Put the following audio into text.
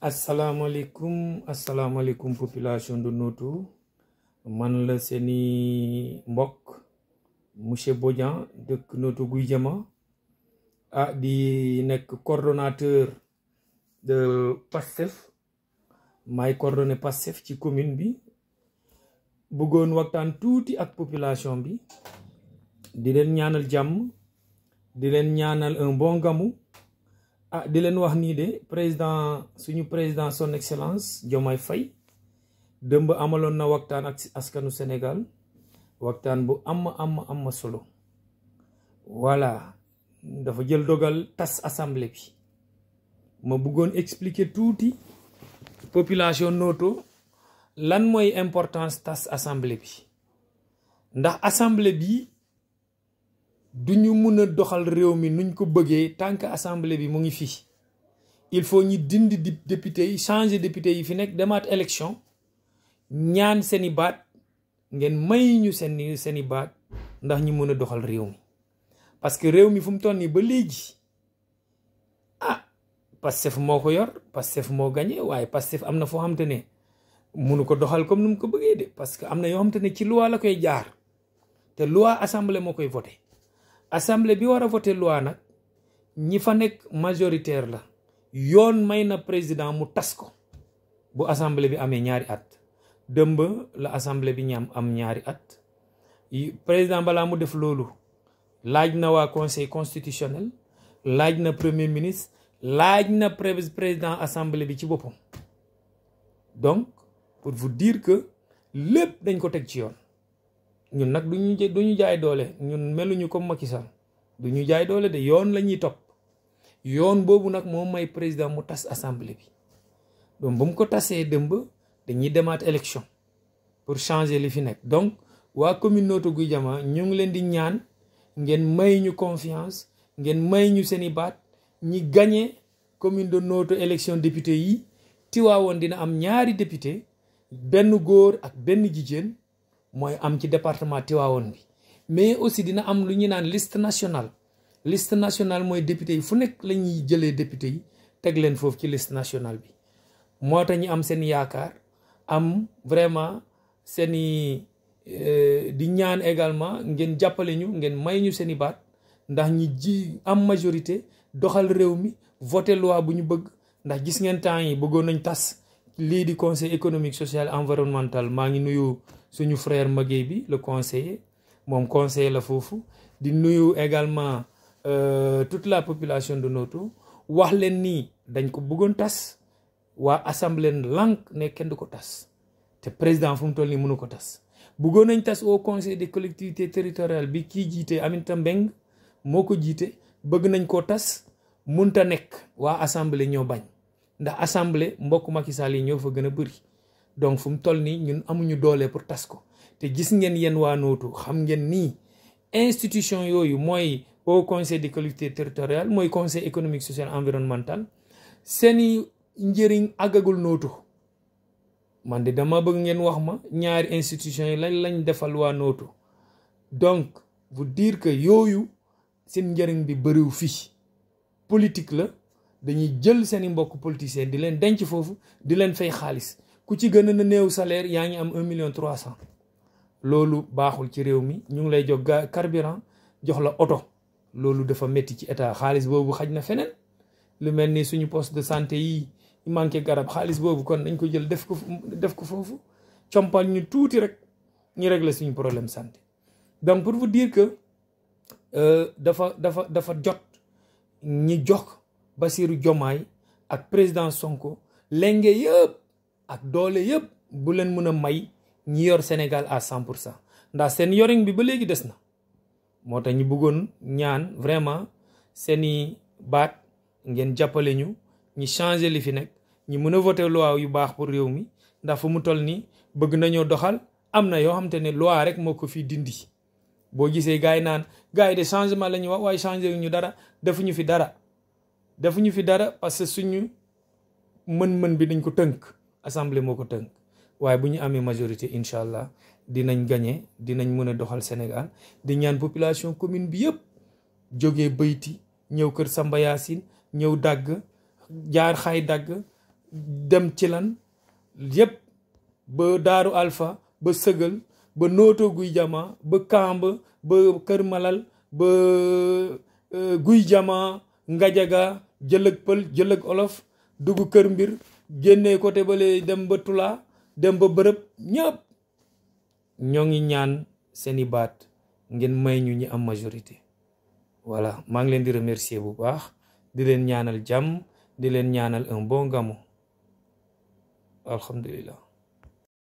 Assalamualaikum population de Noto man la seeni mbokk monsieur Bodian dëkk Noto Guy Jama di nekk coordonnateur de Pastef may coordonné Pastef ci commune bi bëggoon waxtaan tuuti ak population bi di leen ñaanal jàmm di leen ñaanal un bon gamu di leen wax nii de suñu président son excellence Diomaye Faye dëmb amaloon na waxtaan ak askanu Sénégal waxtaan bu am solo voilà dafa jël dogal tas assemblée bi ma bëggoon expliquer tuuti population Noto lan mooy importance tas assemblée bi ndax assemblée bi duñu mëna doxal réew mi nuñ ko bëggee tant que assemblée bi mu ngi fi il faut ñi dindi député yi changer député yi fi nek demaat élection ñaan seeni baat ngeen may ñu seeni baat ndax ñi mëna doxal réew mi parce que réew mi fu mu tonni ba légui Pastef moko yor Pastef mo gagné waye Pastef amna fo xamantene mënu ko doxal comme num ko bëggee de parce que amna yo xamantene ci loi la koy jaar te loi assemblée mo koy voter assemblée bi war a voter loi nag ñi fa nekk majoritaire la yoon may na président mu tas ko bu assemblée bi amee ñaari at dëmb la assemblée bi am ñaari at président balaa mu def loolu laaj na waa conseil constitutionnel laaj na premier ministre laaj na président assemblée bi ci boppam donc pour vous dire que lépp dañ ko teg ci yoon ñun nag duñu jaay doole ñun meluñu comme Macky Sall duñu jaay doole de yoon la ñuy topp yoon boobu nag moo may président mu tas assemblée bi donc ba mu ko tasee dëmb dañuy demaat élection pour changer li fi nekk donc waa commune Noto Guy Jama ñu ngi leen di ñaan ngeen may ñu confiance ngeen may ñu seeni baat ñi gagné commune de Noto élection député yi Tivaouane dina am ñaari député benn góor ak benn jigéen mooy am ci département Tivaouane bi mais aussi dina am lu ñu naan liste nationale mooy député yi fu nekk la ñuy jëlee député yi teg leen foofu ci liste nationale bi moo tax ñu am seen yaakaar am vraiment seeni di ñaan également ngeen jàppale ñu ngeen may ñu seeni baat ndax ñi ji am majorité doxal réew mi voté loi bu ñu bëgg ndax gis ngeen temps yi bëggoon nañ tas lii di conseil économique social environnemental maa ngi nuyu suñu frère Maguey bi le conseiller moom conseiller la foofu di nuyu également toute la population de Noto wax leen nii dañ ko bëggoon tas waa assemblée lànk ne kenn du ko tas te président fu mu toll nii mënu ko tas bëggoon nañ tas au conseil des collectivités territoriales bi kii jiite Aminata Mbengue moo ko jiite bëgg nañ koo tas munta nekk waa assemblée ñoo bañ ndax assemblée mbokk Macky Sall yi ñoo fa gën a bëri donc fu mu toll nii ñun amuñu doole pour tas ko te gis ngeen yéen waa Noto xam ngeen nii institution yooyu mooy au conseil des collectivités territoriales mooy conseil économique social environnemental seeni njëriñ àggagul Noto man de dama bëgg ngeen wax ma ñaari institution yi lañ defal waa Noto donc vous dire que yooyu seen njëriñ bi bëriw fii politique la dañuy jël seeni mbokk politiciens di leen denc foofu di leen fay xaalis ku ci gën a néew salaire yaa ngi am 1,3 million loolu baaxul ci réew mi ñu ngi lay jox carburant jox la oto loolu dafa métti ci état xaalis boobu xaj na feneen lu mel ni suñu poste de santé yi manqué garab xaalis boobu kon dañ ko jël def ko foofu compal ñu tuuti rek ñu régler suñu problème santé donc pour vous dire que dafa jot ñi jox Bassirou Diomaye ak président Sonko lenge yëpp ak doole yëpp bu leen mën a may ñi yor Sénégal à 100% ndax seen yorin bi ba léegi des na moo tax ñu bëggoon ñaan vraiment seeni baat ngeen jàppale ñu ñi changer li fi nekk ñi mën a voter loi yu baax pour réew mi ndax fu mu toll nii bëgg nañoo doxal am na yoo xam te ne loi rek moo ko fi dindi boo gisee gars yi naan gars yi de changement la ñuy wax waaye changer ñu dara defuñu fi dara parce que suñu mën-mën bi dañ ko tënk assemblée moo ko tënk waaye bu ñu amee majorité incha allah dinañ gagné dinañ mën a doxal Sénégal di ñaan population commune bi yëpp jógee Bayti ñëw kër Samba Yacine ñëw dagg jaar xay dagg dem ci lan yépp ba Daaru Alpha ba Sëgal ba Nooto Guy Jama ba Kamb ba Kër Malal ba Guy Jama Ngajaga Jëlëg Pël Jëlëg Olof dugg Kër Mbir génnee côté bale dem ba Tula dem ba bërëb ñëpp ñoo ngi ñaan seeni baat ngeen may ñu ñi am majorité. Voilà maa ngi leen di remercier bu baax di leen ñaanal jàmm di leen ñaanal un bon gàmmu alhamdulillah.